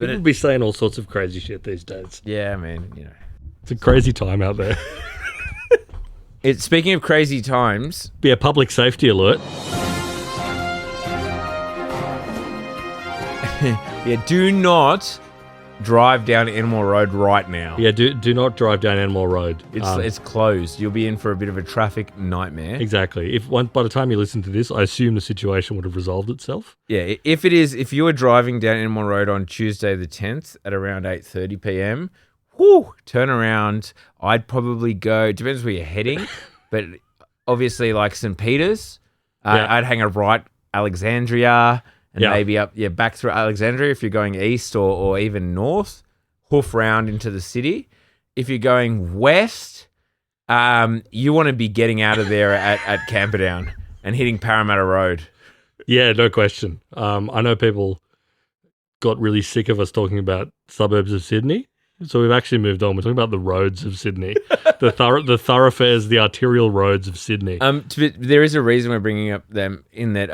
People be saying all sorts of crazy shit these days. Yeah, man. It's a crazy time out there. Speaking of crazy times, Be a public safety alert. yeah, do not drive down Enmore Road right now. Yeah, do not drive down Enmore Road. It's closed. You'll be in for a bit of a traffic nightmare. Exactly. By the time you listen to this, I assume the situation would have resolved itself. Yeah, if you were driving down Enmore Road on Tuesday the 10th at around 8:30 p.m., turn around. I'd probably go, depends where you're heading, but obviously like St. Peter's, I'd hang a right Alexandria and maybe up, back through Alexandria if you're going east or even north, hoof round into the city. If you're going west, you want to be getting out of there at Camperdown and hitting Parramatta Road. Yeah, no question. I know people got really sick of us talking about suburbs of Sydney. So we've actually moved on. We're talking about the roads of Sydney, the thoroughfares, the arterial roads of Sydney. There is a reason we're bringing up them in that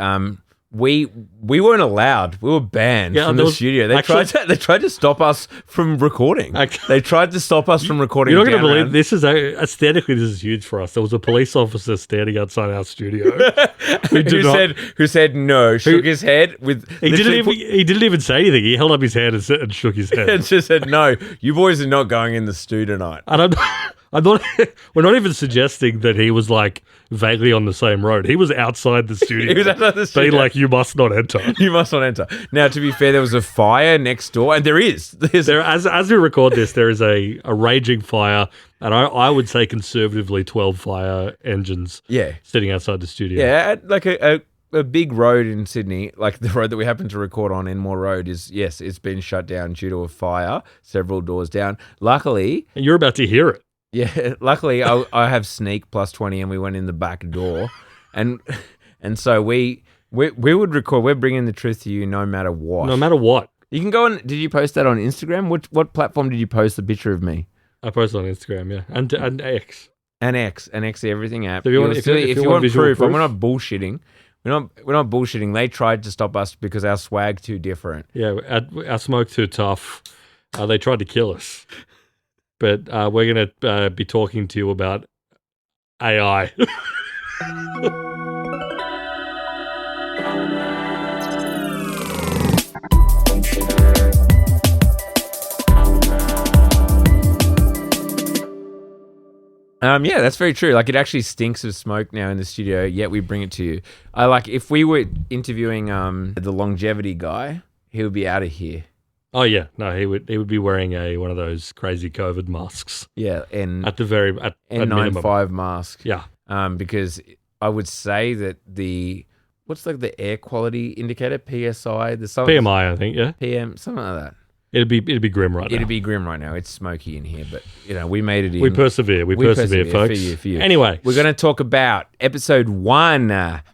we weren't allowed. We were banned from the studio. They tried to stop us from recording. They tried to stop us from recording. You're not going to believe this is aesthetically. This is huge for us. There was a police officer standing outside our studio who said no. Shook his head with. He didn't even say anything. He held up his hand and shook his head and just said, "No, you boys are not going in the stew tonight." And I'm not. We're not even suggesting that he was like vaguely on the same road. He was outside the studio. He was outside the studio. Being like, "You must not enter. You must not enter." Now, to be fair, there was a fire next door, and there is. As we record this, there is a raging fire, and I would say conservatively 12 fire engines. Sitting outside the studio. Yeah, like a big road in Sydney, like the road that we happen to record on, Enmore Road, it's been shut down due to a fire several doors down. Luckily, and you're about to hear it. Yeah, luckily I have sneak plus 20 and we went in the back door and so we would record. We're bringing the truth to you no matter what. No matter what. You can go on. Did you post that on Instagram? What platform did you post the picture of me? I posted on Instagram, yeah. And X. And X, everything app. So if you want proof, we're not bullshitting. We're not bullshitting. They tried to stop us because our swag too different. Yeah, our smoke too tough. They tried to kill us. But we're going to be talking to you about AI. Yeah, that's very true. Like, it actually stinks of smoke now in the studio, yet we bring it to you. If we were interviewing the longevity guy, he would be out of here. Oh yeah, no, he would be wearing one of those crazy COVID masks. Yeah, N95 mask. Yeah, because I would say that what's like the air quality indicator, PSI, PMI, I think, yeah, PM, something like that. It'd be grim right now. It'd be grim right now. It's smoky in here, but we made it in. We persevere. We persevere, folks. For you. Anyway, we're going to talk about episode 1,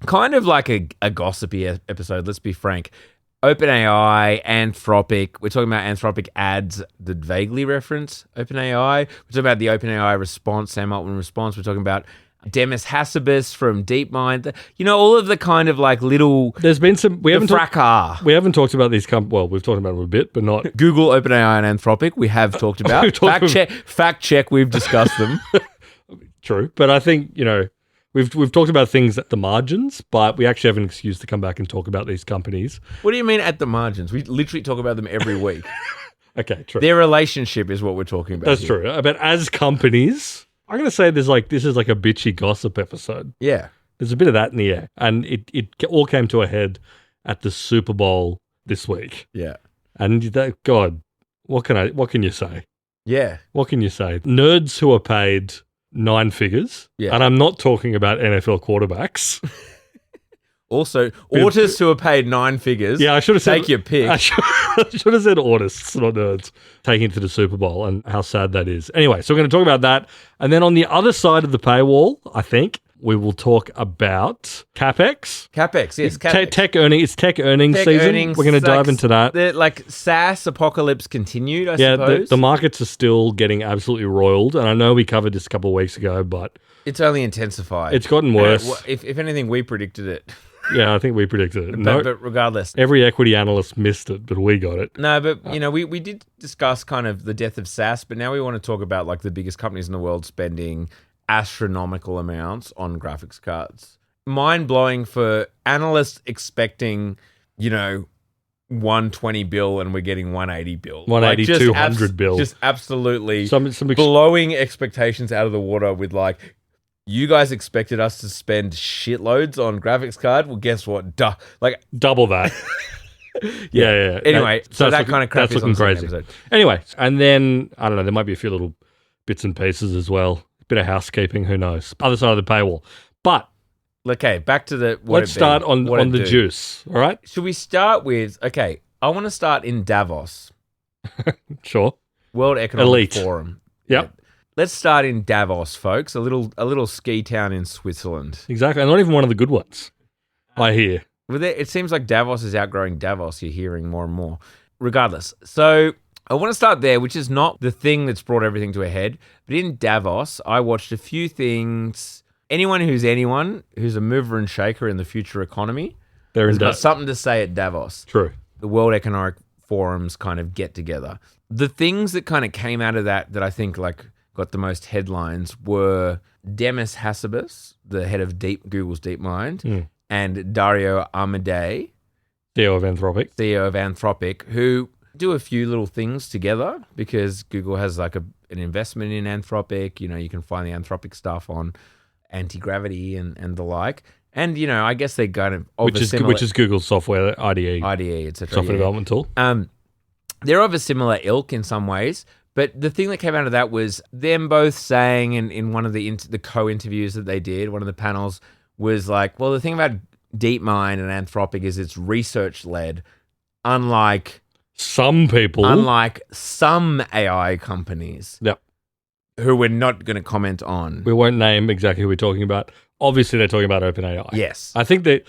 kind of like a gossipy episode. Let's be frank. OpenAI, Anthropic. We're talking about Anthropic ads that vaguely reference OpenAI. We're talking about the OpenAI response, Sam Altman response. We're talking about Demis Hassabis from DeepMind. All of the kind of like little. There's been some. We haven't talked about these. Well, we've talked about them a bit, but not Google, OpenAI, and Anthropic. We have talked about. Fact check. We've discussed them. True, but I think We've talked about things at the margins, but we actually have an excuse to come back and talk about these companies. What do you mean at the margins? We literally talk about them every week. Okay, true. Their relationship is what we're talking about. That's true. But as companies, I'm going to say this is like a bitchy gossip episode. Yeah. There's a bit of that in the air. And it all came to a head at the Super Bowl this week. Yeah. And God, what can you say? Yeah. What can you say? Nerds who are paid 9 figures. Yeah. And I'm not talking about NFL quarterbacks. Also, autists who are paid 9 figures. Yeah, I should have said. Take your pick. I should have said autists, not nerds, taking it to the Super Bowl and how sad that is. Anyway, so we're going to talk about that. And then on the other side of the paywall, I think, we will talk about CapEx. CapEx, yes. CapEx. Tech earnings. It's tech earnings season. We're going to dive into that. The SaaS apocalypse continued, I suppose. Yeah, the markets are still getting absolutely roiled. And I know we covered this a couple of weeks ago, but it's only intensified. It's gotten worse. If anything, we predicted it. Yeah, I think we predicted it. No, But regardless. every equity analyst missed it, but we got it. No, but we did discuss kind of the death of SaaS, but now we want to talk about like the biggest companies in the world spending astronomical amounts on graphics cards. Mind blowing for analysts expecting, 120 bill and we're getting 180 bill. 180, just 200 bill. Just absolutely Some blowing expectations out of the water with like, you guys expected us to spend shitloads on graphics card? Well, guess what? double that. yeah. Anyway, so that kind of crap that's is on looking the second crazy. episode. Anyway, and then I don't know. There might be a few little bits and pieces as well. Bit of housekeeping. Who knows? Other side of the paywall. But Okay, back to the let's start on the juice. All right. Should we start with? Okay, I want to start in Davos, Sure. World Economic Elite. Forum. Yep. Yeah. Let's start in Davos, folks. A little ski town in Switzerland. Exactly. And not even one of the good ones. I hear. It seems like Davos is outgrowing Davos. You're hearing more and more. Regardless, so I want to start there, which is not the thing that's brought everything to a head. But in Davos, I watched a few things. Anyone who's a mover and shaker in the future economy has got something to say at Davos. True. The World Economic Forum's kind of get together. The things that kind of came out of that I think like got the most headlines were Demis Hassabis, the head of Google's DeepMind, and Dario Amodei, CEO of Anthropic, who do a few little things together because Google has like an investment in Anthropic. You can find the Anthropic stuff on anti-gravity and the like. And, I guess they're kind of which is Google's software, IDE, etc. software development tool. They're of a similar ilk in some ways. But the thing that came out of that was them both saying in one of the co-interviews that they did, one of the panels was like, well, the thing about DeepMind and Anthropic is it's research-led, unlike some AI companies. Yep. Who we're not going to comment on. We won't name exactly who we're talking about. Obviously, they're talking about OpenAI. Yes. I think that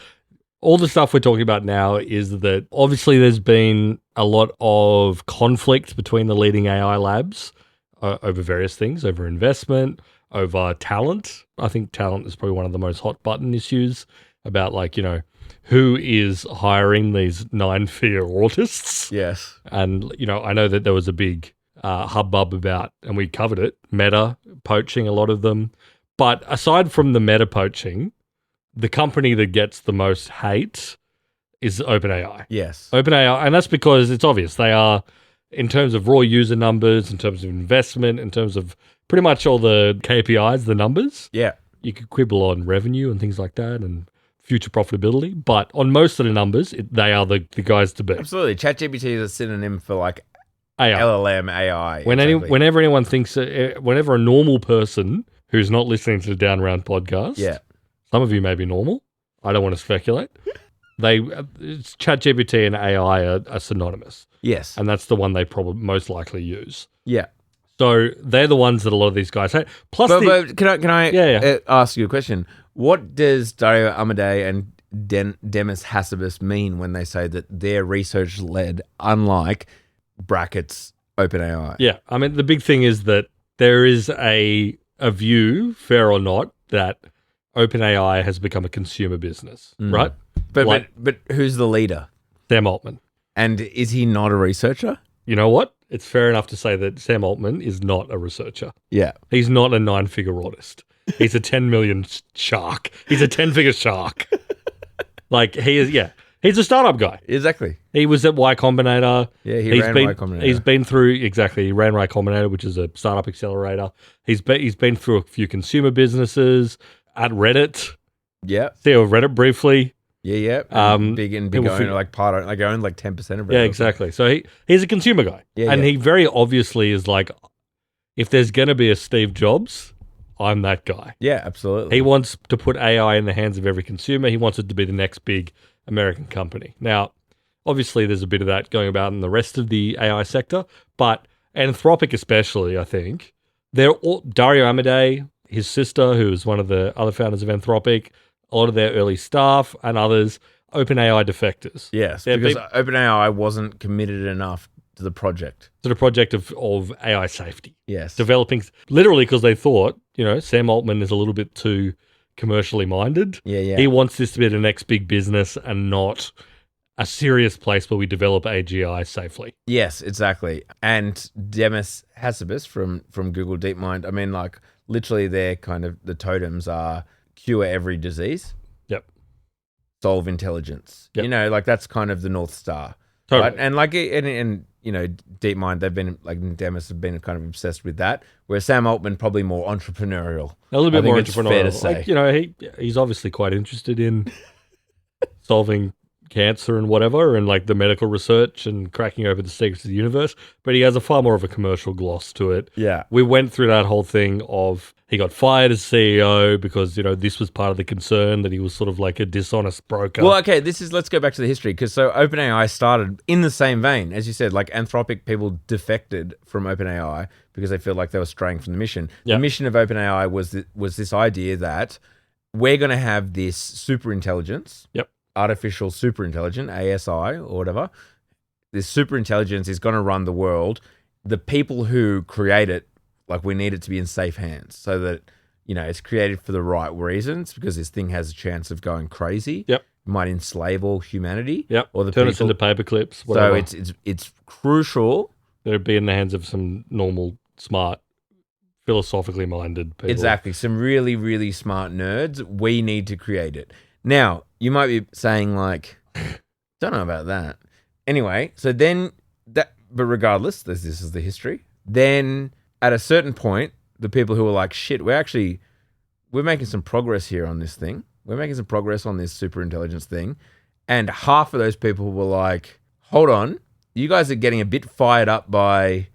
all the stuff we're talking about now is that obviously there's been a lot of conflict between the leading AI labs over various things, over investment, over talent. I think talent is probably one of the most hot button issues about who is hiring these 9-figure artists. Yes. And, I know that there was a big hubbub about, and we covered it, Meta poaching a lot of them. But aside from the Meta poaching, the company that gets the most hate is OpenAI. Yes. OpenAI, and that's because it's obvious. They are, in terms of raw user numbers, in terms of investment, in terms of pretty much all the KPIs, the numbers. Yeah. You could quibble on revenue and things like that and future profitability. But on most of the numbers, they are the guys to beat. Absolutely. ChatGPT is a synonym for like AI. LLM, AI. Whenever anyone thinks, whenever a normal person who's not listening to the Down Round podcast, some of you may be normal. I don't want to speculate. ChatGPT and AI are synonymous. Yes. And that's the one they probably most likely use. Yeah. So they're the ones that a lot of these guys hate. Plus, but can I ask you a question? What does Dario Amodei and Demis Hassabis mean when they say that they're research-led, unlike brackets OpenAI? Yeah. I mean, the big thing is that there is a view, fair or not, that OpenAI has become a consumer business, right? But who's the leader? Sam Altman. And is he not a researcher? You know what? It's fair enough to say that Sam Altman is not a researcher. Yeah. He's not a 9-figure artist. He's a 10 million shark. He's a 10-figure shark. He is, yeah. He's a startup guy. Exactly. He was at Y Combinator. Yeah, he ran Y Combinator. He's been through, exactly, he ran Y Combinator, which is a startup accelerator. He's been through a few consumer busineses, at Reddit. Yeah. CEO of Reddit briefly. Yeah. Big owner, owned like 10% of Reddit. Yeah, exactly. So he's a consumer guy. Yeah, and he very obviously is like, if there's going to be a Steve Jobs, I'm that guy. Yeah, absolutely. He wants to put AI in the hands of every consumer. He wants it to be the next big American company. Now, obviously, there's a bit of that going about in the rest of the AI sector, but Anthropic especially, I think, they're all, Dario Amodei, his sister, who is one of the other founders of Anthropic, a lot of their early staff and others, OpenAI defectors. Yes, because OpenAI wasn't committed enough to the project. To the project of AI safety. Yes. Developing, literally because they thought, Sam Altman is a little bit too commercially minded. Yeah. He wants this to be the next big business and not a serious place where we develop AGI safely. Yes, exactly. And Demis Hassabis from Google DeepMind, I mean, like, literally their kind of, the totems are cure every disease. Yep. Solve intelligence. Yep. You know, like, that's kind of the North Star. Totally. Right? And, like, and you know, DeepMind, they've been, like, Demis have been kind of obsessed with that, where Sam Altman probably more entrepreneurial. A little bit more it's fair to entrepreneurial. say. Like, you know, he's obviously quite interested in solving cancer and whatever, and like the medical research and cracking open the secrets of the universe, but he has a far more of a commercial gloss to it. Yeah. We went through that whole thing of he got fired as CEO because, you know, this was part of the concern that he was sort of like a dishonest broker. Well, okay, let's go back to the history, because so OpenAI started in the same vein. As you said, like Anthropic people defected from OpenAI because they feel like they were straying from the mission. Yep. The mission of OpenAI was this idea that we're going to have this super intelligence, Yep. artificial super intelligence, ASI or whatever. This super intelligence is going to run the world. The people who create it, like, we need it to be in safe hands so that, you know, it's created for the right reasons, because this thing has a chance of going crazy. Yep. It might enslave all humanity. Yep. Or the Turn people. us into paper clips, whatever. So it's crucial. That it'd be in the hands of some normal, smart, philosophically minded people. Exactly. Some really, really smart nerds. We need to create it. Now, you might be saying, like, don't know about that. Anyway, so then but regardless, this is the history. Then at a certain point, the people who were like, shit, we're making some progress here on this thing. We're making some progress on this super intelligence thing. And half of those people were like, hold on, you guys are getting a bit fired up by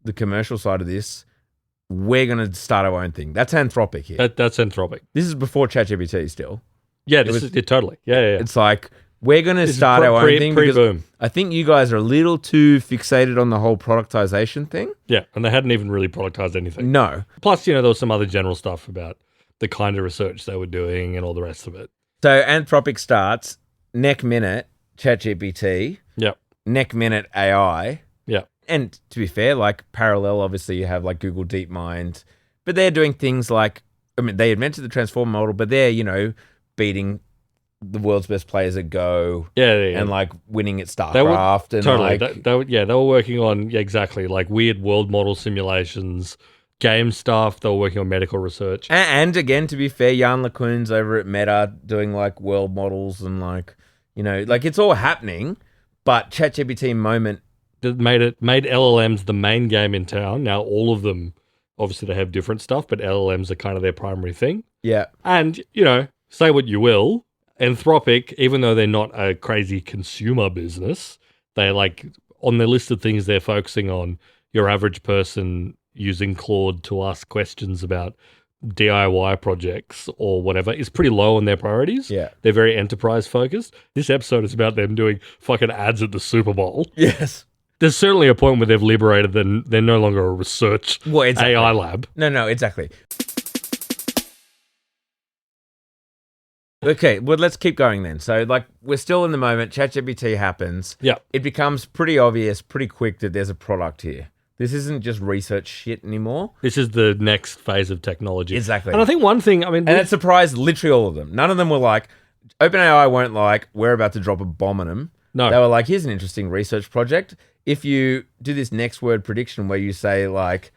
the commercial side of this. We're going to start our own thing. That's Anthropic here. That's Anthropic. This is before ChatGPT still. Yeah, this is totally. Yeah. It's like, we're going to This is start our own thing, because pre-boom. I think you guys are a little too fixated on the whole productization thing. Yeah, and they hadn't even really productized anything. No. Plus, you know, there was some other general stuff about the kind of research they were doing and all the rest of it. So Anthropic starts, neck minute, ChatGPT, Yep. neck minute AI. Yep. And to be fair, like, parallel, obviously you have like Google DeepMind, but they're doing things like, I mean, they invented the transformer model, but they're, you know, beating the world's best players at Go. Yeah. And like winning at StarCraft. They were, and totally. like, They were working on, exactly, like weird world model simulations, game stuff. They were working on medical research. and again, to be fair, Jan LeCun's over at Meta doing like world models and like, you know, like, it's all happening, but ChatGPT moment. That made LLMs the main game in town. Now, all of them, obviously, they have different stuff, but LLMs are kind of their primary thing. Yeah. And, you know, say what you will, Anthropic, even though they're not a crazy consumer business, they're like, on their list of things they're focusing on, your average person using Claude to ask questions about DIY projects or whatever is pretty low on their priorities. Yeah. They're very enterprise focused. This episode is about them doing fucking ads at the Super Bowl. Yes. There's certainly a point where they've liberated them. They're no longer a research Exactly. AI lab. No, exactly. Okay, well, let's keep going then. So, like, we're still in the moment. ChatGPT happens. Yeah. It becomes pretty obvious, pretty quick that there's a product here. This isn't just research shit anymore. This is the next phase of technology. Exactly. And I think one thing, I mean... And it surprised literally all of them. None of them were like, OpenAI weren't like, we're about to drop a bomb on them. No. They were like, here's an interesting research project. If you do this next word prediction where you say, like,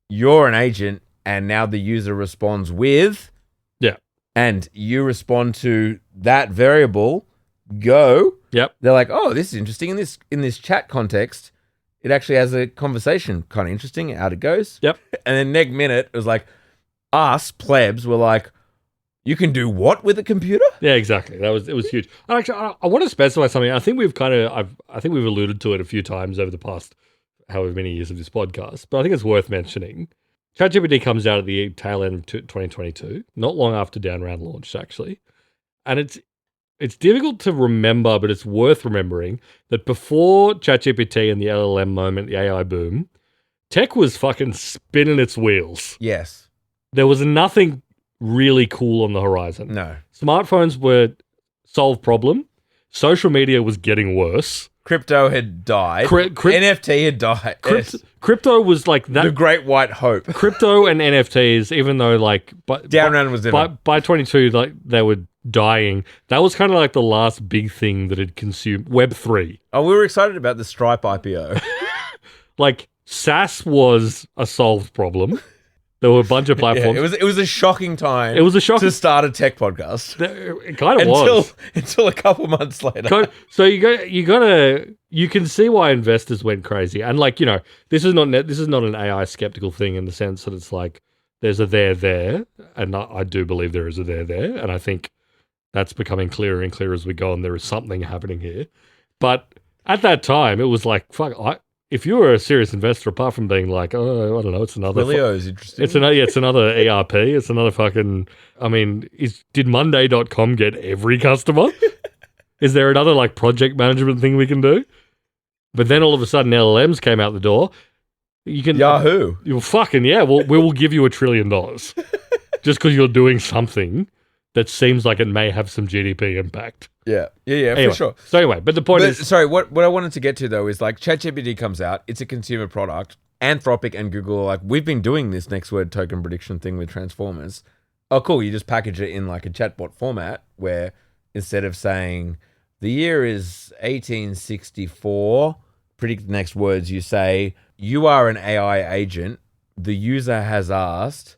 you're an agent and now the user responds with... Yeah. And you respond to that variable, go. Yep. They're like, oh, this is interesting. In this chat context, it actually has a conversation. Kind of interesting. Out it goes. Yep. And then next minute, it was like, us plebs were like, you can do what with a computer? Yeah, exactly. It was huge. And actually, I want to specify something. I think we've I think we've alluded to it a few times over the past however many years of this podcast, but I think it's worth mentioning. ChatGPT comes out at the tail end of 2022, not long after Down Round launched, actually. And it's difficult to remember, but it's worth remembering that before ChatGPT and the LLM moment, the AI boom, tech was fucking spinning its wheels. Yes. There was nothing really cool on the horizon. No. Smartphones were solved problem. Social media was getting worse. Crypto had died. NFT NFT had died. crypto was like that. The great white hope. Crypto and NFTs, even though like Down round was never. by 22, like they were dying. That was kind of like the last big thing that had consumed Web3. Oh, we were excited about the Stripe IPO. Like SaaS was a solved problem. There were a bunch of platforms. It was a shocking time. It was a shock to start a tech podcast. It kind of was until a couple months later. So you can see why investors went crazy, and like this is not an AI skeptical thing in the sense that it's like there's a there, and I do believe there is a there, and I think that's becoming clearer and clearer as we go on. There is something happening here, but at that time it was like fuck. If you were a serious investor, apart from being like, oh, I don't know, it's another... Twilio's interesting. It's another ERP. It's another fucking... I mean, did Monday.com get every customer? Is there another, like, project management thing we can do? But then all of a sudden, LLMs came out the door. You can... Yahoo. You're fucking, yeah, we will give you $1 trillion. Just because you're doing something that seems like it may have some GDP impact. Yeah, anyway, for sure. So anyway, but the point is... Sorry, what I wanted to get to, though, is like ChatGPT comes out. It's a consumer product. Anthropic and Google are like, we've been doing this next word token prediction thing with Transformers. Oh, cool. You just package it in like a chatbot format where instead of saying the year is 1864, predict the next words, you say, you are an AI agent. The user has asked,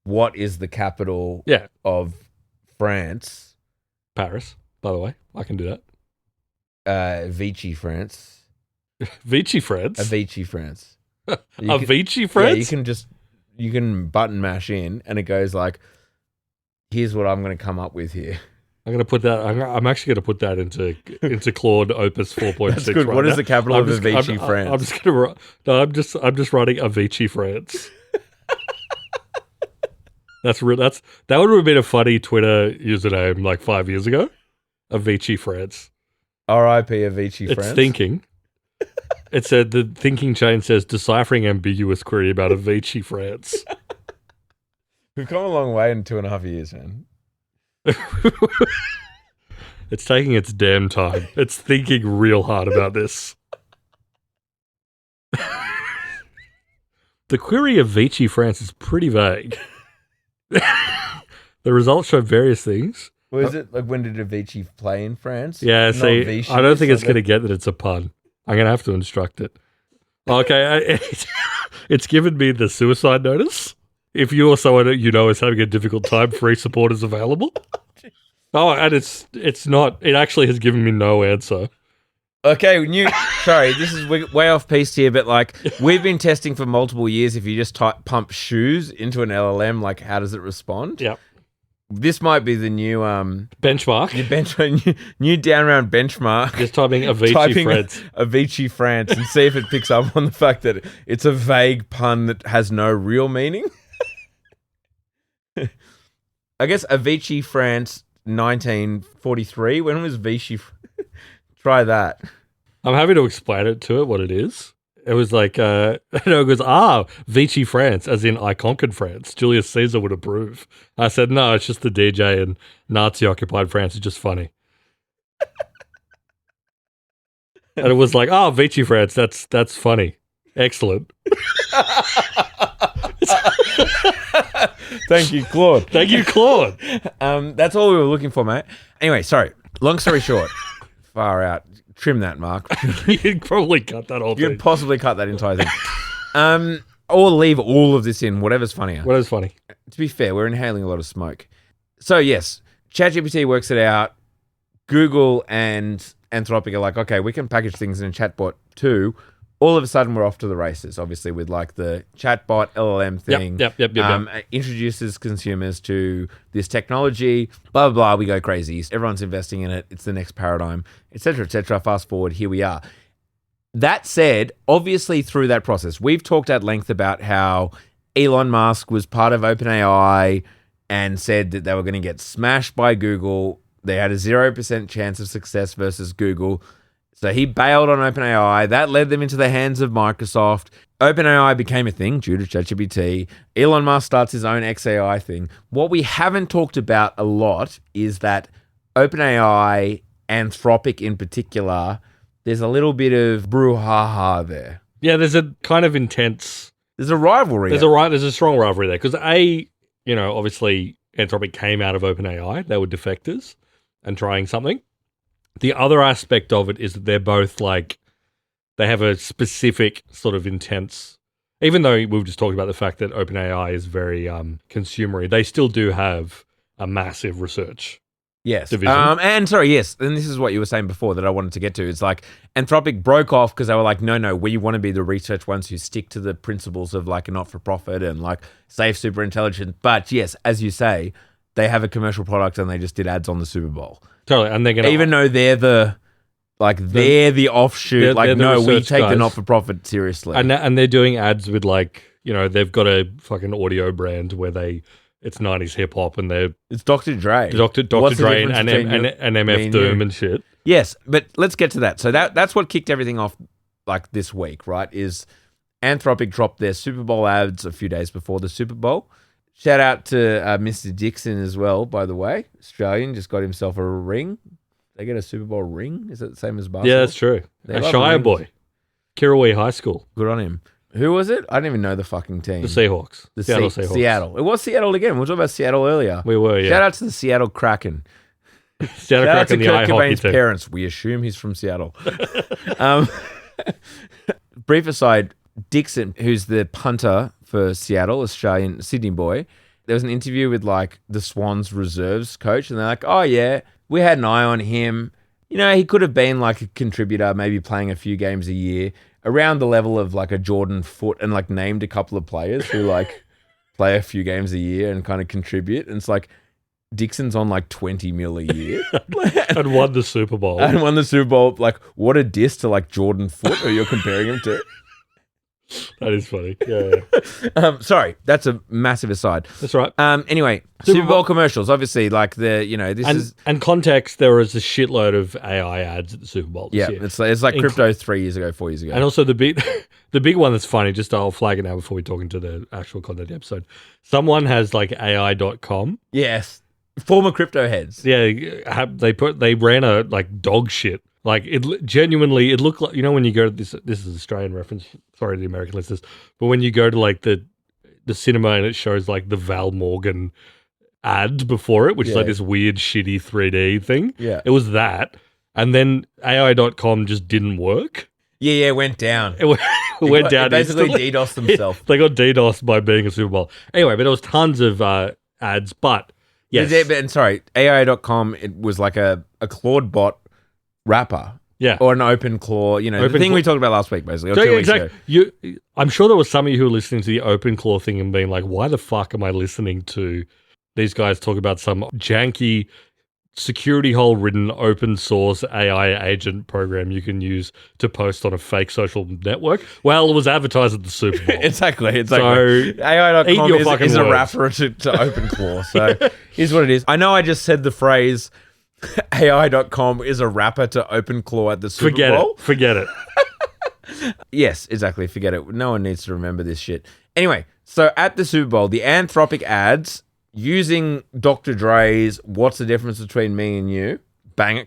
what is the capital of France? Paris. By the way, I can do that. Vichy, France. Vichy, France? Avicii, France. Avicii, France? Yeah, you can button mash in and it goes like, here's what I'm going to come up with here. I'm going to put that, I'm actually going to put that into Claude Opus 4.6. That's good. Right what now. is the capital of Avicii, France? I'm just going to, I'm just writing Avicii, France. That would have been a funny Twitter username like 5 years ago. Avicii, France. R.I.P. Avicii, France. It's thinking. It said the thinking chain says deciphering ambiguous query about Avicii, France. We've come a long way in 2.5 years, man. It's taking its damn time. It's thinking real hard about this. The query of Vichy, France is pretty vague. The results show various things. Well, is it like when did Avicii play in France? Yeah, see, I don't think it's going to get that it's a pun. I'm going to have to instruct it. Okay, it's given me the suicide notice. If you or someone you know is having a difficult time, free support is available. Oh, and it's not. It actually has given me no answer. Okay, sorry, this is way off piece here, but like we've been testing for multiple years. If you just pump shoes into an LLM, like how does it respond? Yep. This might be the new benchmark. New down round benchmark. Just typing Avicii, France. Avicii, France, and see if it picks up on the fact that it's a vague pun that has no real meaning. I guess Avicii, France, 1943. When was Vichy? Try that. I'm happy to explain it to it, what it is. It was like, it goes, Vichy, France, as in I conquered France. Julius Caesar would approve. I said, no, it's just the DJ and Nazi-occupied France. It's just funny. And it was like, Vichy, France, that's funny. Excellent. Thank you, Claude. Thank you, Claude. That's all we were looking for, mate. Anyway, sorry. Long story short. Far out. Trim that, Mark. You'd probably cut that whole thing. You'd possibly cut that entire thing. Or leave all of this in, whatever's funnier. Whatever's funny. To be fair, we're inhaling a lot of smoke. So, yes, ChatGPT works it out. Google and Anthropic are like, okay, we can package things in a chatbot too. All of a sudden, we're off to the races, obviously, with like the chatbot LLM thing. Yep. Introduces consumers to this technology, blah, blah, blah. We go crazy. Everyone's investing in it. It's the next paradigm, et cetera, et cetera. Fast forward, here we are. That said, obviously, through that process, we've talked at length about how Elon Musk was part of OpenAI and said that they were going to get smashed by Google. They had a 0% chance of success versus Google. So he bailed on OpenAI. That led them into the hands of Microsoft. OpenAI became a thing due to ChatGPT. Elon Musk starts his own XAI thing. What we haven't talked about a lot is that OpenAI, Anthropic in particular, there's a little bit of brouhaha there. Yeah, there's a kind of intense. There's a rivalry. There's a strong rivalry there because obviously Anthropic came out of OpenAI. They were defectors and trying something. The other aspect of it is that they're both like they have a specific sort of intense. Even though we were just talking about the fact that OpenAI is very consumery, they still do have a massive research. Yes. Division. And this is what you were saying before that I wanted to get to. It's like Anthropic broke off because they were like, no, we want to be the research ones who stick to the principles of like a not-for-profit and like safe, super intelligent. But yes, as you say, they have a commercial product and they just did ads on the Super Bowl. Totally. And they're going to... Even though they're the offshoot. They're the we take guys. the not-for-profit seriously. And they're doing ads with like, they've got a fucking audio brand where it's 90s hip hop and it's Dr. Dre. Dr. Dre and MF Doom and shit. Yes, but let's get to that. So that's what kicked everything off like this week, right? Is Anthropic dropped their Super Bowl ads a few days before the Super Bowl. Shout out to Mr. Dixon as well, by the way. Australian just got himself a ring. They get a Super Bowl ring? Is that the same as basketball? Yeah, that's true. A Shire boy. Kirrawee High School. Good on him. Who was it? I didn't even know the fucking team. The Seahawks. The Seattle Seahawks. Seattle. It was Seattle again. We were talking about Seattle earlier. We were, yeah. Shout out to the Seattle Kraken. Shout out to Kurt Cobain's parents. We assume he's from Seattle. Brief aside, Dixon, who's the punter for Seattle, Australian Sydney boy, there was an interview with like the Swans reserves coach, and they're like, oh yeah, we had an eye on him. He could have been like a contributor, maybe playing a few games a year, around the level of like a Jordan Foote, and like named a couple of players who like play a few games a year and kind of contribute. And it's like Dixon's on like 20 mil a year. And won the Super Bowl. Like, what a diss to like Jordan Foote who you're comparing him to. That is funny. Yeah. Sorry, that's a massive aside. That's right. Anyway, Super Bowl commercials. Obviously, like and context. There was a shitload of AI ads at the Super Bowl this year. It's like crypto 4 years ago. And also the big one that's funny. Just I'll flag it now before we talk into the actual content of the episode. Someone has like AI.com. Yes, former crypto heads. Yeah, they ran a like dog shit. Like it looked like, when you go to this is Australian reference, sorry to the American listeners, but when you go to like the cinema and it shows like the Val Morgan ad before it, which is like this weird shitty 3D thing. Yeah. It was that. And then AI.com just didn't work. Yeah, it went down. It went down. It basically DDoSed themselves. They got DDoSed by being a Super Bowl. Anyway, but there was tons of ads, but yes. And sorry, AI.com, it was like a Claude bot wrapper. Yeah. Or an open claw, the thing we talked about last week, basically, or 2 weeks ago. I'm sure there was some of you who were listening to the open claw thing and being like, why the fuck am I listening to these guys talk about some janky security hole ridden open source AI agent program you can use to post on a fake social network? Well, it was advertised at the Super Bowl. Exactly. So AI.com is a wrapper to open claw. So here's what it is. I know I just said the phrase AI.com is a wrapper to OpenClaw at the Super Bowl. Forget it. Yes, exactly. Forget it. No one needs to remember this shit. Anyway, so at the Super Bowl, the Anthropic ads using Dr. Dre's "What's the difference between me and you?"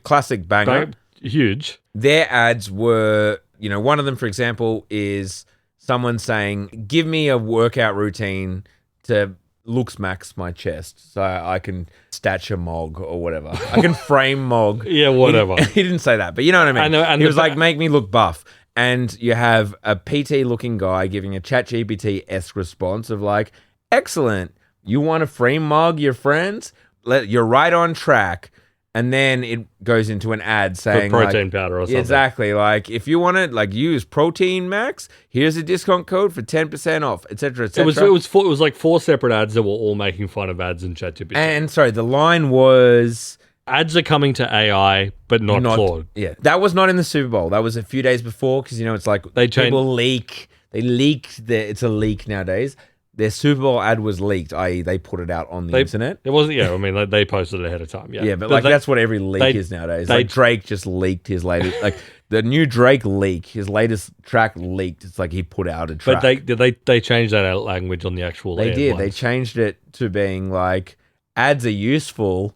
Classic banger. Huge. Their ads were, one of them, for example, is someone saying, "Give me a workout routine to looks max my chest so I can stature mog or whatever. I can frame mog." Yeah, whatever. He didn't say that, but you know what I mean. I know, and he was like, "Make me look buff." And you have a PT-looking guy giving a ChatGPT-esque response of like, "Excellent. You want to frame mog your friends? You're right on track." And then it goes into an ad saying for protein powder or something. Exactly. Like, if you want to use Protein Max, here's a discount code for 10% off, etc., etc. It was like 4 separate ads that were all making fun of ads in ChatGPT. And sorry, the line was, ads are coming to AI, but not Claude. Yeah, that was not in the Super Bowl. That was a few days before, because it's like people leak. They leaked. It's a leak nowadays. Their Super Bowl ad was leaked, i.e. they put it out on the internet. It wasn't, I mean, they posted it ahead of time, yeah. Yeah, but that's what every leak is nowadays. Like Drake just leaked his latest, like the new Drake leak, his latest track leaked. It's like he put out a track. But they changed that language on the actual They did. ones. They changed it to being like, ads are useful,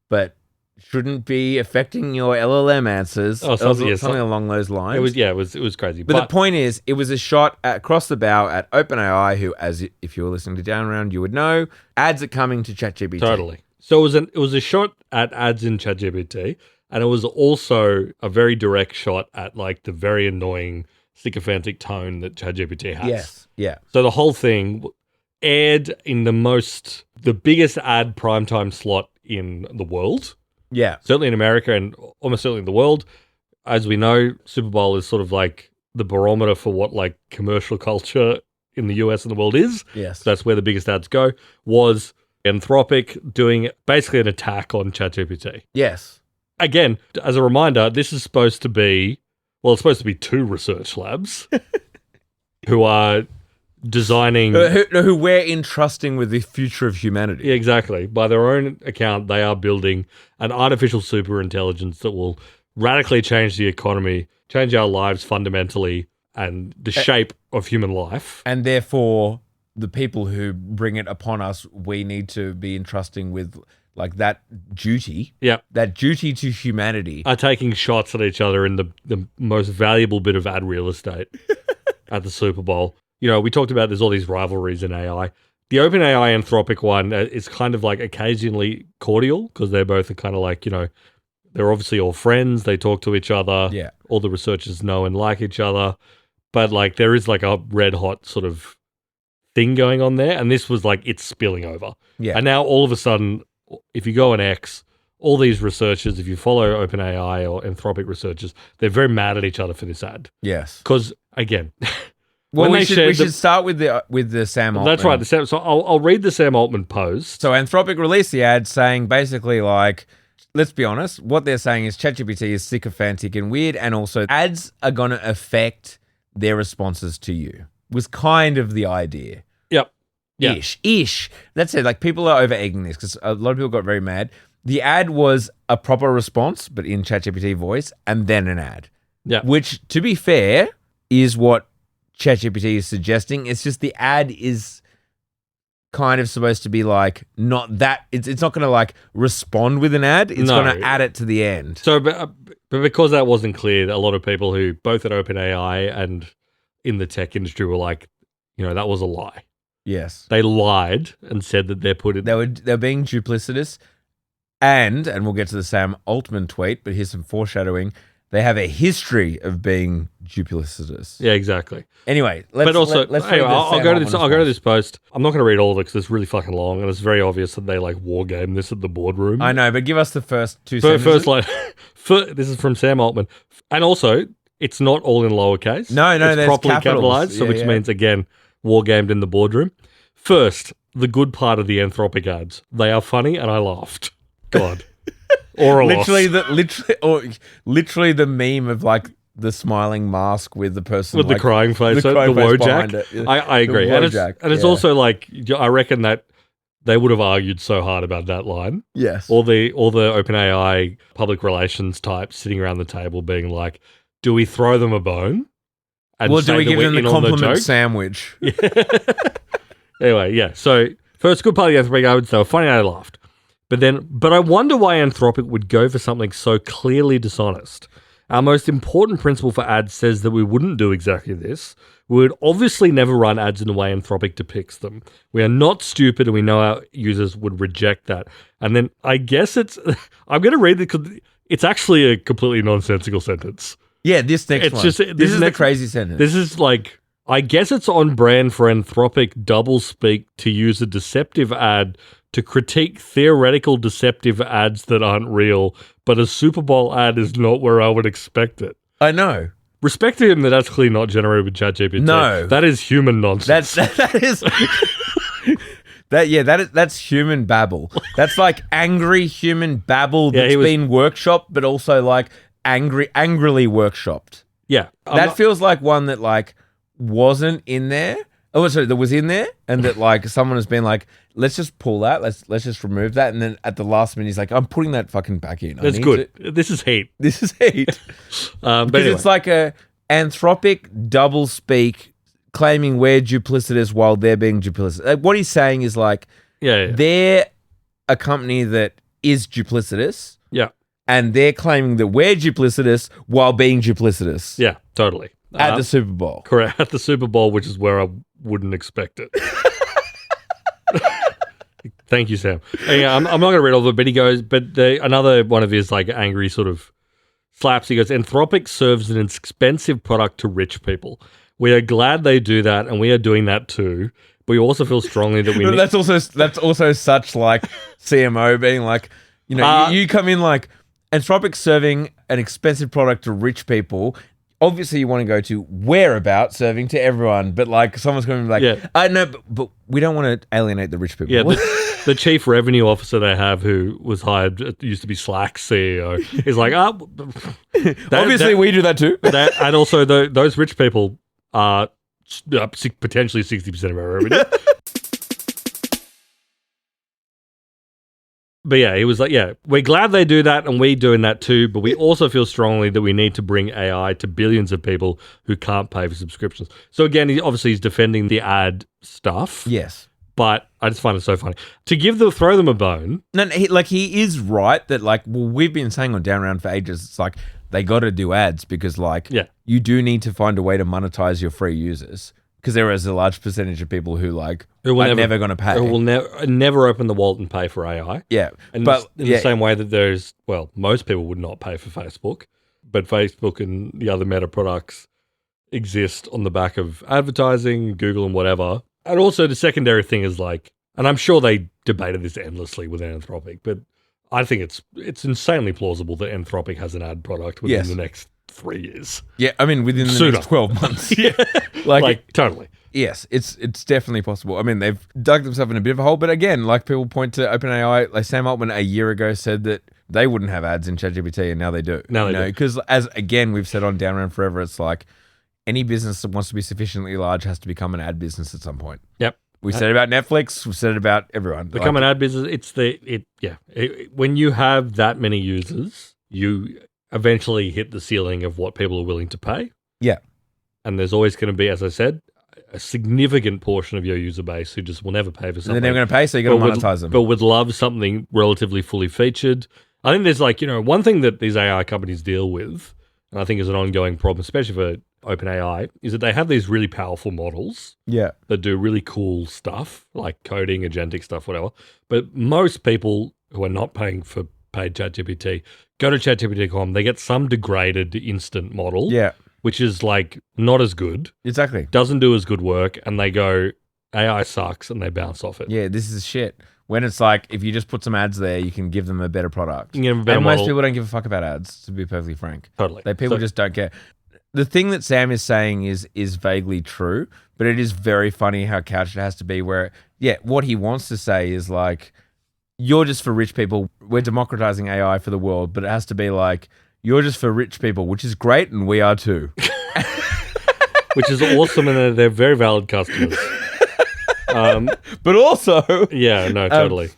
but shouldn't be affecting your LLM answers. Oh, something along those lines. It was crazy. But the point is, it was a shot across the bow at OpenAI, who, if you were listening to Down Round, you would know, ads are coming to ChatGPT. Totally. So it was a shot at ads in ChatGPT, and it was also a very direct shot at like the very annoying sycophantic tone that ChatGPT has. Yes. Yeah. So the whole thing aired in the biggest ad primetime slot in the world. Yeah. Certainly in America and almost certainly in the world. As we know, Super Bowl is sort of like the barometer for what like commercial culture in the US and the world is. Yes. So that's where the biggest ads go. Was Anthropic doing basically an attack on ChatGPT. Yes. Again, as a reminder, this is supposed to be, well, it's supposed to be two research labs who are designing... Who we're entrusting with the future of humanity. Yeah, exactly. By their own account, they are building an artificial superintelligence that will radically change the economy, change our lives fundamentally, and the shape of human life. And therefore, the people who bring it upon us, we need to be entrusting with like that duty. Yeah. That duty to humanity. Are taking shots at each other in the most valuable bit of ad real estate at the Super Bowl. You know, we talked about there's all these rivalries in AI. The OpenAI Anthropic one is kind of like occasionally cordial because they're both kind of like, you know, they're obviously all friends. They talk to each other. Yeah. All the researchers know and like each other. But like there is like a red hot sort of thing going on there. And this was like it's spilling over. Yeah. And now all of a sudden, if you go on X, all these researchers, if you follow OpenAI or Anthropic researchers, they're very mad at each other for this ad. Yes. Because again... Well, we should start with the Sam Altman. That's right. So I'll read the Sam Altman post. So Anthropic released the ad saying basically like, let's be honest, what they're saying is ChatGPT is sycophantic and weird, and also ads are going to affect their responses to you. Was kind of the idea. Yep. Yeah. Ish. That's it. Like people are over egging this because a lot of people got very mad. The ad was a proper response, but in ChatGPT voice, and then an ad. Yeah. Which, to be fair, is what ChatGPT is suggesting. It's just the ad is kind of supposed to be like not that. It's not going to like respond with an ad. It's going to add it to the end. So, but because that wasn't clear, a lot of people who both at OpenAI and in the tech industry were like, you know, that was a lie. Yes, they lied and said that they're being duplicitous, and we'll get to the Sam Altman tweet, but here's some foreshadowing. They have a history of being duplicitous. Yeah, exactly. Anyway, I'll go to this post. I'm not going to read all of it because it's really fucking long, and it's very obvious that they like war game this at the boardroom. I know, but give us the first two sentences. This is from Sam Altman, and also it's not all in lowercase. No, it's there's properly capitals. capitalized, which means again war gamed in the boardroom. First, the good part of the Anthropic ads. They are funny, and I laughed. God. Or a literally the meme of like the smiling mask with the person with like, the crying face, the Wojak. I agree, and it's also like I reckon that they would have argued so hard about that line. Yes, all the OpenAI public relations types sitting around the table being like, "Do we throw them a bone? And do we give them the compliment sandwich?" Anyway, yeah. So first, good part of the Anthropic, I would say, funny, I laughed. But I wonder why Anthropic would go for something so clearly dishonest. Our most important principle for ads says that we wouldn't do exactly this. We would obviously never run ads in the way Anthropic depicts them. We are not stupid, and we know our users would reject that. And then I guess I'm going to read it because it's actually a completely nonsensical sentence. Yeah, this next one. This is the crazy sentence. This is like, I guess it's on brand for Anthropic doublespeak to use a deceptive ad to critique theoretical deceptive ads that aren't real, but a Super Bowl ad is not where I would expect it. I know. Respect to him that that's clearly not generated with ChatGPT. No. That is human nonsense. That's human babble. That's like angry human babble that's been workshopped, but also like angrily workshopped. Yeah. That feels like one that like wasn't in there. Oh, sorry, that was in there, and that like someone has been like, let's just pull that, let's just remove that, and then at the last minute he's like, I'm putting that fucking back in. That's good. This is heat. Because anyway. It's like a Anthropic doublespeak claiming we're duplicitous while they're being duplicitous. Like, what he's saying is like, they're a company that is duplicitous. Yeah. and they're claiming that we're duplicitous while being duplicitous Yeah, totally. at the Super Bowl. Correct. At the Super Bowl, which is where I wouldn't expect it. Thank you, Sam. I'm not going to read all of it, but he goes, another one of his like angry sort of slaps, he goes, Anthropic serves an expensive product to rich people. We are glad they do that, and we are doing that too. But we also feel strongly that we That's also such like CMO being like, you come in like Anthropic serving an expensive product to rich people. Obviously, you want to go to whereabouts serving to everyone, but like someone's going to be like, I know, but we don't want to alienate the rich people. Yeah, the chief revenue officer they have, who was hired, used to be Slack's CEO, is like, obviously we do that too. And also those rich people are potentially 60% of our revenue. But yeah, he was like, we're glad they do that, and we're doing that too, but we also feel strongly that we need to bring AI to billions of people who can't pay for subscriptions. So again, he's defending the ad stuff. Yes. But I just find it so funny. To throw them a bone. No, he is right that like, well, we've been saying on Down Round for ages, it's like they got to do ads because like you do need to find a way to monetize your free users. Because there is a large percentage of people who are never going to pay. Who will never open the wallet and pay for AI. Yeah. But in the same way that most people would not pay for Facebook, but Facebook and the other Meta products exist on the back of advertising, Google and whatever. And also the secondary thing is like, and I'm sure they debated this endlessly with Anthropic, but I think it's insanely plausible that Anthropic has an ad product within the next 3 years. Yeah, I mean, within the next 12 months. Yeah. like totally. Yes, it's definitely possible. I mean, they've dug themselves in a bit of a hole, but again, like people point to OpenAI, like Sam Altman a year ago said that they wouldn't have ads in ChatGPT, and now they do. Now they do. Because as, again, we've said on Down Round Forever, it's like any business that wants to be sufficiently large has to become an ad business at some point. Yep. We said it about Netflix. We've said it about everyone. Become an ad business. When you have that many users, you eventually hit the ceiling of what people are willing to pay. Yeah. And there's always going to be, as I said, a significant portion of your user base who just will never pay for something. And they're never going to pay, so you're going to monetize them. But would love something relatively fully featured. I think there's one thing that these AI companies deal with, and I think is an ongoing problem, especially for OpenAI, is that they have these really powerful models that do really cool stuff, like coding, agentic stuff, whatever. But most people who are not paying for paid ChatGPT go to ChatGPT.com, they get some degraded instant model, which is like not as good. Exactly. Doesn't do as good work, and they go, AI sucks, and they bounce off it. Yeah, this is shit. When it's like, if you just put some ads there, you can give them a better product. You can give them a better and model. most people don't give a fuck about ads, to be perfectly frank. Totally. People just don't care. The thing that Sam is saying is vaguely true, but it is very funny how couched it has to be where, what he wants to say is like, you're just for rich people. We're democratizing AI for the world, but it has to be like, you're just for rich people, which is great, and we are too. Which is awesome, and they're very valid customers. But also... Yeah, no, totally.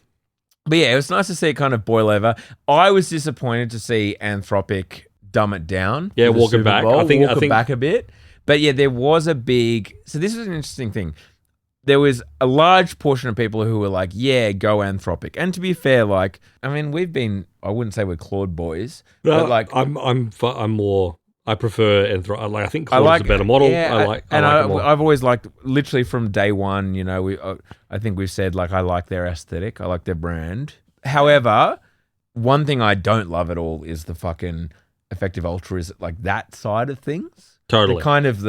But yeah, it was nice to see it kind of boil over. I was disappointed to see Anthropic dumb it down. Yeah, walk it back. I think back a bit. But yeah, there was a big... So this was an interesting thing. There was a large portion of people who were like, yeah, go Anthropic. And to be fair, like, I mean, we've been... I wouldn't say we're Claude boys, but like... I'm more... I prefer Anthropic. Like, I think Claude's a better model. Yeah, I've always liked, literally from day one, you know, I think we've said, like, I like their aesthetic. I like their brand. However, one thing I don't love at all is the fucking effective altruism, like that side of things. Totally. The kind of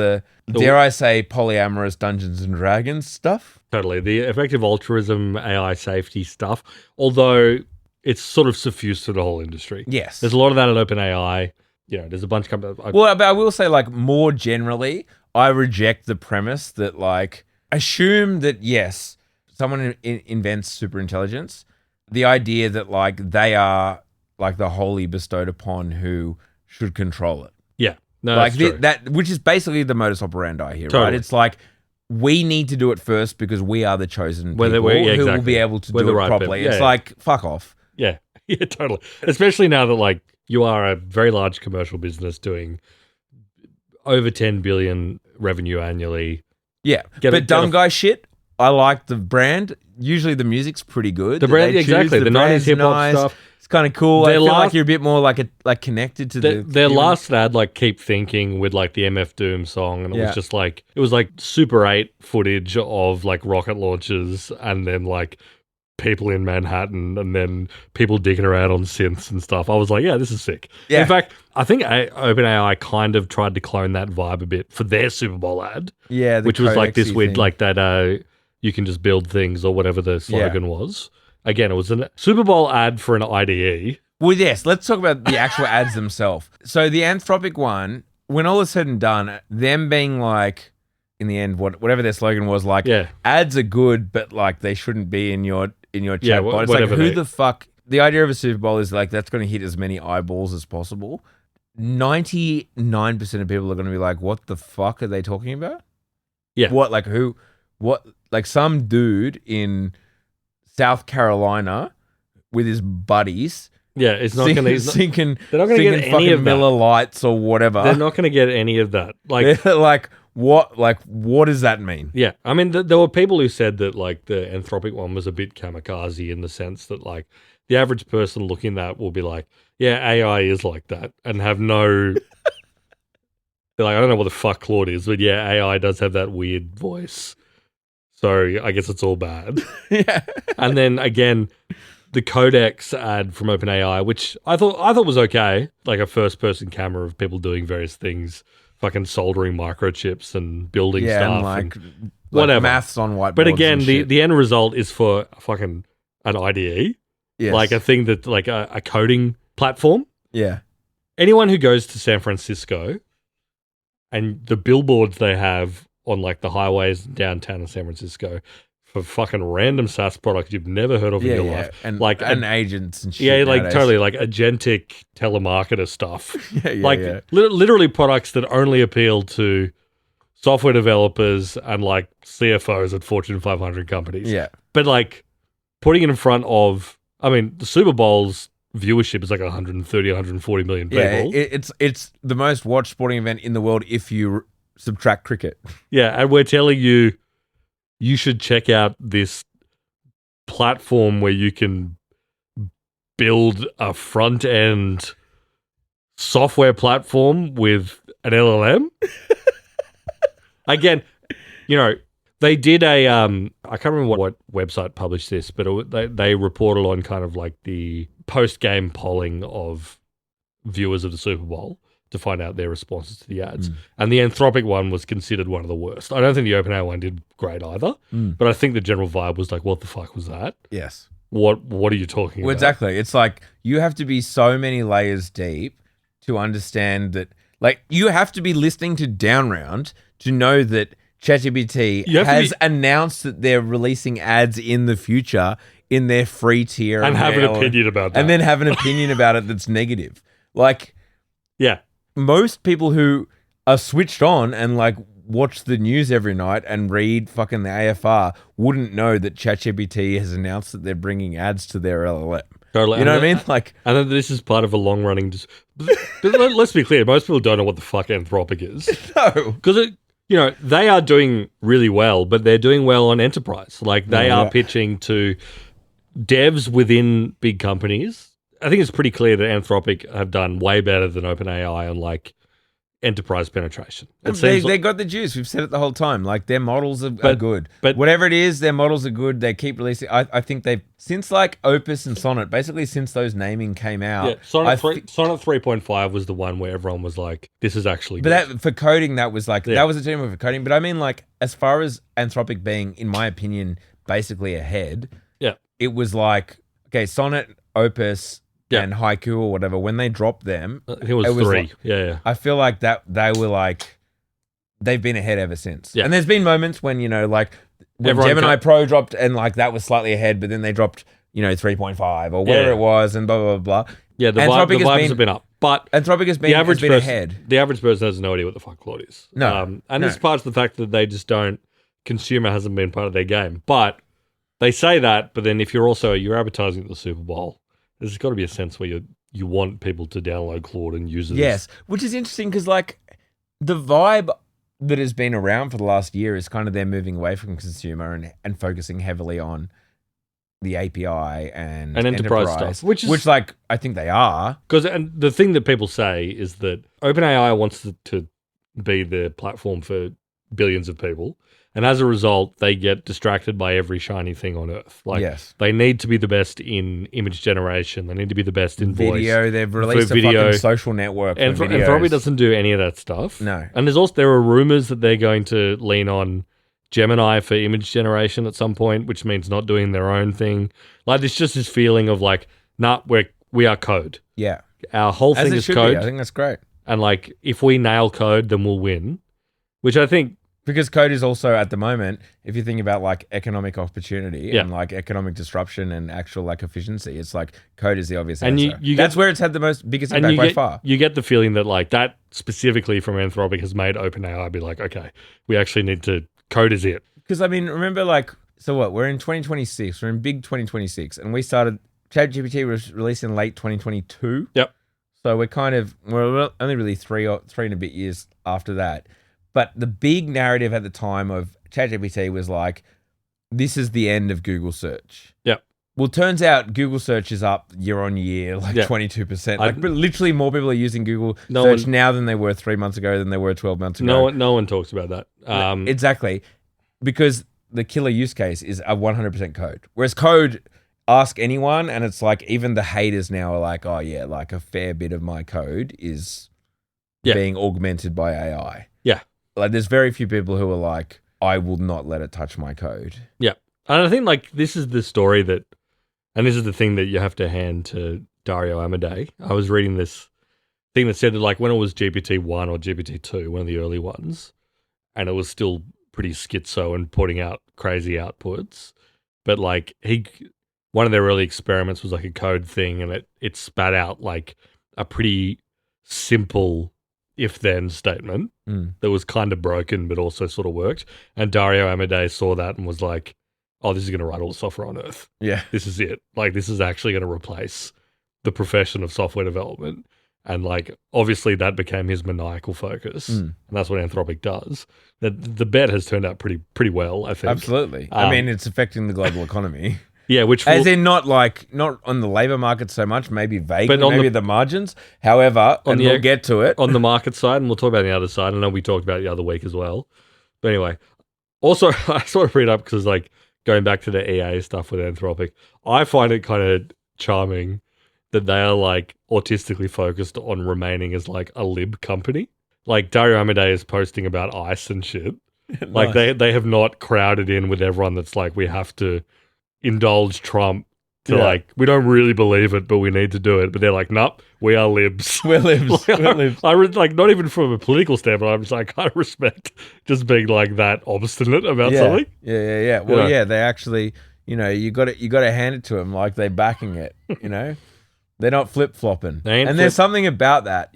dare I say, polyamorous Dungeons and Dragons stuff. Totally. The effective altruism, AI safety stuff, although it's sort of suffused to the whole industry. Yes. There's a lot of that at OpenAI. You know, there's a bunch of companies. But I will say, like, more generally, I reject the premise that, like, assume that, yes, someone invents superintelligence. The idea that, like, they are, like, the wholly bestowed upon who should control it. Yeah. No, like, that's true. That, which is basically the modus operandi here, Totally. right? It's like, we need to do it first because we are the chosen people who will be able to do it properly. It's like, fuck off. Yeah. Yeah, totally. Especially now that, like, you are a very large commercial business doing over 10 billion revenue annually. Yeah. But dumb guy shit, I like the brand. Usually the music's pretty good. The brand, exactly. The 90s hip hop stuff. It's kind of cool. I Their feel last- like you're a bit more like connected to Their last ad, like Keep Thinking with like the MF Doom song, and it Yeah. was just like, it was like Super 8 footage of like rocket launches and then like people in Manhattan and then people digging around on synths and stuff. I was like, yeah, this is sick. Yeah. In fact, I think OpenAI kind of tried to clone that vibe a bit for their Super Bowl ad, Yeah, which was like this codexy weird, thing. like that you can just build things or whatever the slogan was. Again, it was a Super Bowl ad for an IDE. Well, yes, let's talk about the actual ads themselves. So the Anthropic one, when all is said and done, them being like, in the end, whatever their slogan was, like, Yeah. ads are good, but like they shouldn't be in your chat Yeah, bot. It's like, whatever who they- the fuck? The idea of a Super Bowl is like that's going to hit as many eyeballs as possible. 99% of people are going to be like, what the fuck are they talking about? Yeah. What, like who, what, like some dude in South Carolina with his buddies Yeah, it's not going to... sinking They're not going to get fucking any of that. Miller Lights or whatever. They're not going to get any of that. Like, They're like, what does that mean? yeah, I mean, there were people who said that like the Anthropic one was a bit kamikaze in the sense that like the average person looking at that will be like, yeah, AI is like that, and have no. They're like, I don't know what the fuck Claude is, but yeah, AI does have that weird voice. So I guess it's all bad. Yeah. And then again, the Codex ad from OpenAI, which I thought was okay, like a first-person camera of people doing various things, fucking soldering microchips and building Yeah, stuff, and like, and whatever. maths on whiteboards. But again, and the shit. the end result is for fucking an IDE, Yes. like a thing that like a coding platform. yeah. Anyone who goes to San Francisco and the billboards they have on like the highways downtown in San Francisco for fucking random SaaS products you've never heard of in your life, and like and agents and shit. yeah, like nowadays. totally like agentic telemarketer stuff. Yeah, yeah, Like yeah. literally products that only appeal to software developers and like CFOs at Fortune 500 companies. Yeah. But like putting it in front of, I mean, the Super Bowl's viewership is like 130, 140 million people. Yeah, it's the most watched sporting event in the world if you subtract cricket. Yeah, and we're telling you should check out this platform where you can build a front end software platform with an LLM. Again, you know, they did a I can't remember what website published this, but they reported on kind of like the post game polling of viewers of the Super Bowl to find out their responses to the ads. And the Anthropic one was considered one of the worst. I don't think the OpenAI one did great either, but I think the general vibe was like, what the fuck was that? Yes. What are you talking Well, about? exactly. It's like you have to be so many layers deep to understand that. Like you have to be listening to Downround to know that ChatGPT You have to has be- announced that they're releasing ads in the future in their free tier And have an their- opinion about that. and then have an opinion about it that's negative. Like Yeah. most people who are switched on and like watch the news every night and read fucking the AFR wouldn't know that ChatGPT has announced that they're bringing ads to their LLM. Totally. You know And what I mean? Like, And then this is part of a long running. Let's be clear. Most people don't know what the fuck Anthropic is. no. Because they are doing really well, but they're doing well on enterprise. Like they are pitching to devs within big companies. I think it's pretty clear that Anthropic have done way better than OpenAI on like enterprise penetration. It seems They got the juice. We've said it the whole time. Like their models are But- good. but- Whatever it is, their models are good. They keep releasing. I think they've since like Opus and Sonnet, basically since those naming came out. yeah, Sonnet I 3.5 was the one where everyone was like, "This is actually." But good. that for coding, that was like Yeah. that was a team for coding. But I mean, like as far as Anthropic being, in my opinion, basically ahead, Yeah. it was like okay, Sonnet, Opus, Yeah. and Haiku or whatever. When they dropped them, I think it was it was 3. like- yeah. I feel like that they were like they've been ahead ever since. Yeah. And there's been moments when like when Everyone Gemini Pro dropped and like that was slightly ahead, but then they dropped 3.5 or whatever Yeah. it was, and blah blah blah. Yeah, the Anthropic has vibes been- have been up. But Anthropic has been, the average has been person, ahead. the average person has no idea what the fuck Claude is. No, and no. it's part of the fact that they just don't. Consumer hasn't been part of their game, but they say that. But then if you're advertising at the Super Bowl, there's got to be a sense where you want people to download Claude and use it. Yes, which is interesting because like the vibe that has been around for the last year is kind of they're moving away from consumer and focusing heavily on the API and enterprise stuff, which like I think they are. And the thing that people say is that OpenAI wants to be the platform for billions of people, and as a result, they get distracted by every shiny thing on earth. Like, they need to be the best in image generation. They need to be the best in video. Voice. They've released a fucking social network. And Anthropic doesn't do any of that stuff. No. And there are rumors that they're going to lean on Gemini for image generation at some point, which means not doing their own thing. Like, there's just this feeling of like, nah, we are code. Yeah. Our whole thing is code. I think that's great. And like, if we nail code, then we'll win. Which I think, because code is also at the moment, if you think about like economic opportunity and like economic disruption and actual like efficiency, it's like code is the obvious answer. That's where it's had the biggest impact by far. You get the feeling that like that specifically from Anthropic has made OpenAI be like, okay, we actually need to, code is it. Because I mean, remember like, so what? We're in 2026. We're in big 2026, and we started. ChatGPT was released in late 2022. Yep. So we're only really three and a bit years after that. But the big narrative at the time of ChatGPT was like, this is the end of Google search. Yep. Well, turns out Google search is up year on year, like 22%. Like, literally more people are using Google search now than they were 3 months ago, than they were 12 months ago. No one talks about that. Exactly. Because the killer use case is a 100% code. Whereas code, ask anyone, and it's like even the haters now are like, oh yeah, like a fair bit of my code is being augmented by AI. Yeah. Like there's very few people who are like, I will not let it touch my code. Yeah. And I think like this is the story that, and this is the thing that you have to hand to Dario Amodei. I was reading this thing that said that like when it was GPT-1 or GPT-2, one of the early ones, and it was still pretty schizo and putting out crazy outputs, but like one of their early experiments was like a code thing, and it spat out like a pretty simple if-then statement that was kind of broken but also sort of worked. And Dario Amodei saw that and was like, oh, this is going to write all the software on Earth. Yeah. This is it. Like, this is actually going to replace the profession of software development. And like, obviously that became his maniacal focus. And that's what Anthropic does. The bet has turned out pretty well, I think. Absolutely. I mean, it's affecting the global economy. Yeah, as in not on the labor market so much, maybe vaguely, but maybe the margins. However, and we'll get to it. On the market side, and we'll talk about the other side. I know we talked about it the other week as well. But anyway, also, I sort of read up because like going back to the EA stuff with Anthropic, I find it kind of charming that they are like autistically focused on remaining as like a lib company. Like Dario Amodei is posting about ICE and shit. Like they have not crowded in with everyone that's like, we have to indulge Trump to like, we don't really believe it, but we need to do it. But they're like, nope, we are libs. We're libs. Like, we're libs. I like, not even from a political standpoint, I'm just like, I kind of respect just being like that obstinate about something. Yeah. Well, they actually, you got to hand it to them, like they're backing it, They're not flip-flopping. There's something about that,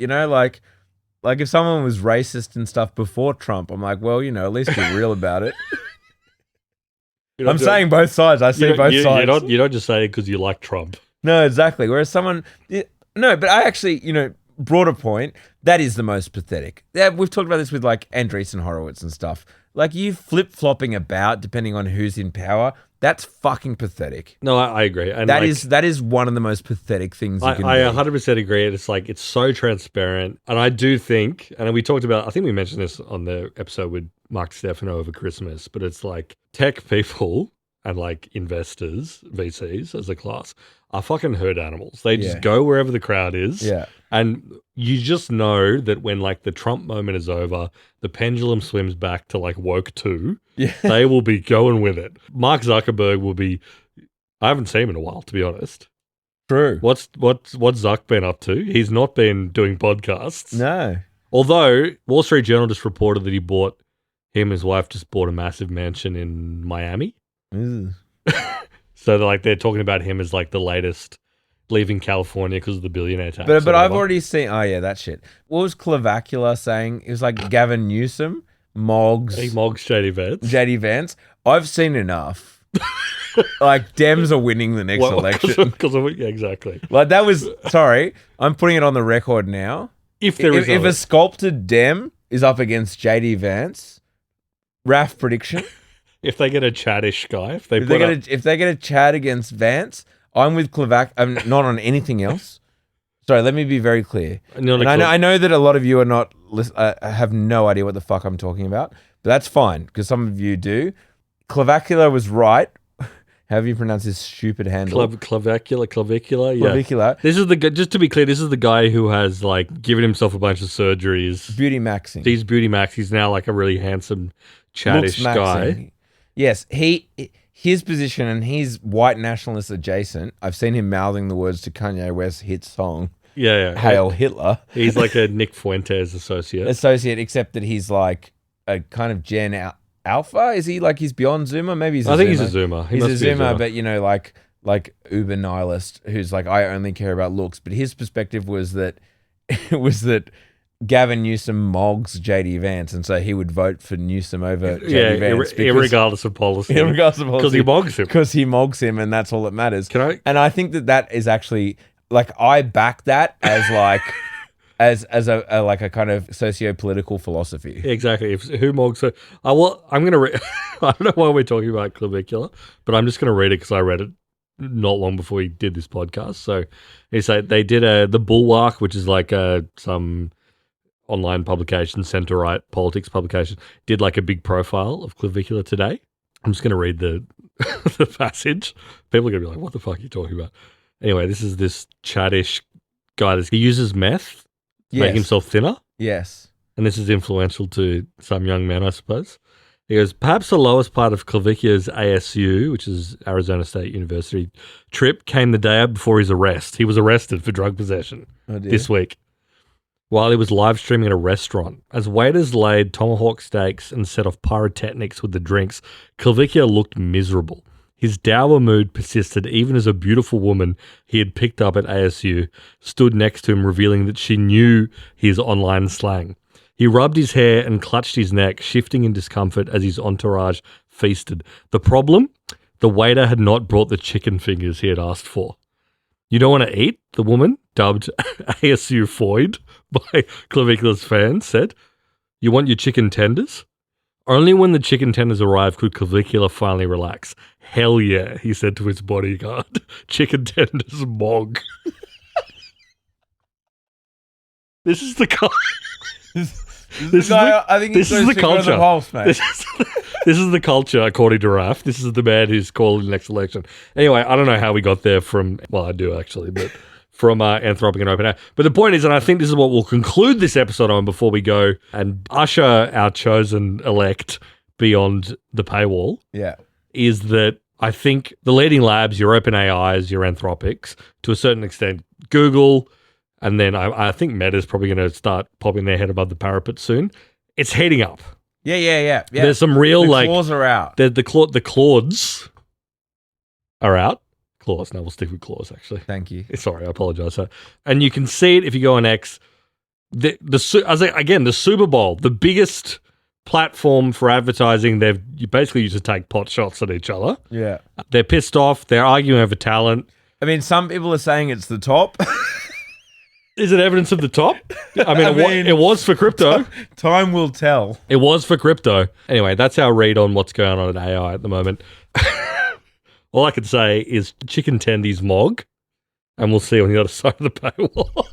like if someone was racist and stuff before Trump, I'm like, well, at least be real about it. I'm saying both sides. I see both sides. You don't just say it because you like Trump. No, exactly. Whereas someone... No, but I actually, broader point, that is the most pathetic. Yeah, we've talked about this with like Andreessen Horowitz and stuff. Like you flip-flopping about depending on who's in power, that's fucking pathetic. No, I agree. And that is one of the most pathetic things you can do. I 100% agree. It's like, it's so transparent. And I do think, and we talked about, I think we mentioned this on the episode with Mark Stefano over Christmas, but it's like tech people and like investors, VCs as a class, are fucking herd animals. They just go wherever the crowd is. Yeah. And you just know that when like the Trump moment is over, the pendulum swims back to like woke 2. Yeah. They will be going with it. Mark Zuckerberg will be, I haven't seen him in a while, to be honest. True. What's Zuck been up to? He's not been doing podcasts. No. Although Wall Street Journal just reported that him and his wife just bought a massive mansion in Miami. So they're talking about him as like the latest leaving California because of the billionaire tax. But I've already seen, that shit. What was Clavacula saying? It was like Gavin Newsom, Moggs. JD Vance. I've seen enough. Like Dems are winning the next election. Because of it, exactly. Like that was, sorry, I'm putting it on the record now. If a sculpted Dem is up against JD Vance. Raf prediction. If they get a Chadish guy, if they get a Chad against Vance, I'm with Clevac. I'm not on anything else. Sorry, let me be very clear. I know that a lot of you are not have no idea what the fuck I'm talking about, but that's fine because some of you do. Clavicula was right. However you pronounce this stupid handle. Clavicula, yeah. Clavicula. This is just to be clear, this is the guy who has like given himself a bunch of surgeries. Beauty maxing. He's beauty max. He's now like a really handsome Chadish guy. Yes, his position, and he's white nationalist adjacent. I've seen him mouthing the words to Kanye West's hit song. Yeah. Hail Hitler. He's like a Nick Fuentes associate. Except that he's like a kind of Gen Alpha. Is he like he's beyond Zoomer? Maybe he's. I think he's a Zoomer. He's a Zoomer, but you know, like uber nihilist who's like, I only care about looks. But his perspective was that Gavin Newsom mogs JD Vance, and so he would vote for Newsom over JD Vance. Regardless of policy. Because he mogs him. Because he mogs him, and that's all that matters. And I think that is actually, like, I back that as like, as a like a kind of socio-political philosophy. Exactly. Who mogs her? I'm going to read, I don't know why we're talking about Clavicula, but I'm just going to read it because I read it not long before we did this podcast. So they did the Bulwark, which is like some online publication, centre-right politics publication, did like a big profile of Clavicula today. I'm just going to read the the passage. People are going to be like, what the fuck are you talking about? Anyway, this is this Chadish guy. He uses meth to make himself thinner. Yes. And this is influential to some young men, I suppose. He goes, perhaps the lowest part of Clavicula's ASU, which is Arizona State University, trip came the day before his arrest. He was arrested for drug possession this week while he was live streaming at a restaurant. As waiters laid tomahawk steaks and set off pyrotechnics with the drinks, Clavicula looked miserable. His dour mood persisted even as a beautiful woman he had picked up at ASU stood next to him, revealing that she knew his online slang. He rubbed his hair and clutched his neck, shifting in discomfort as his entourage feasted. The problem? The waiter had not brought the chicken fingers he had asked for. You don't want to eat? The woman, dubbed ASU Foyd by Clavicula's fans, said. You want your chicken tenders? Only when the chicken tenders arrived could Clavicula finally relax. Hell yeah, he said to his bodyguard. Chicken tenders mog. This is the guy. This is the culture. The pulse, mate. This is the culture, according to Raf. This is the man who's calling the next election. Anyway, I don't know how we got there from, well, I do actually, but from Anthropic and OpenAI. But the point is, and I think this is what we'll conclude this episode on before we go and usher our chosen elect beyond the paywall, is that I think the leading labs, your OpenAIs, your Anthropics, to a certain extent, Google, and then I think Meta's probably going to start popping their head above the parapet soon. It's heating up. Yeah. There's some real the claws are out. The Claudes are out. Claws. No, we'll stick with claws, actually. Thank you. Sorry, I apologize. And you can see it if you go on X. The Super Bowl, the biggest platform for advertising, you basically used to take pot shots at each other. Yeah. They're pissed off. They're arguing over talent. I mean, some people are saying it's the top. Is it evidence of the top? I mean, it was for crypto. Time will tell. It was for crypto. Anyway, that's our read on what's going on at AI at the moment. All I can say is chicken tendies mog, and we'll see you on the other side of the paywall.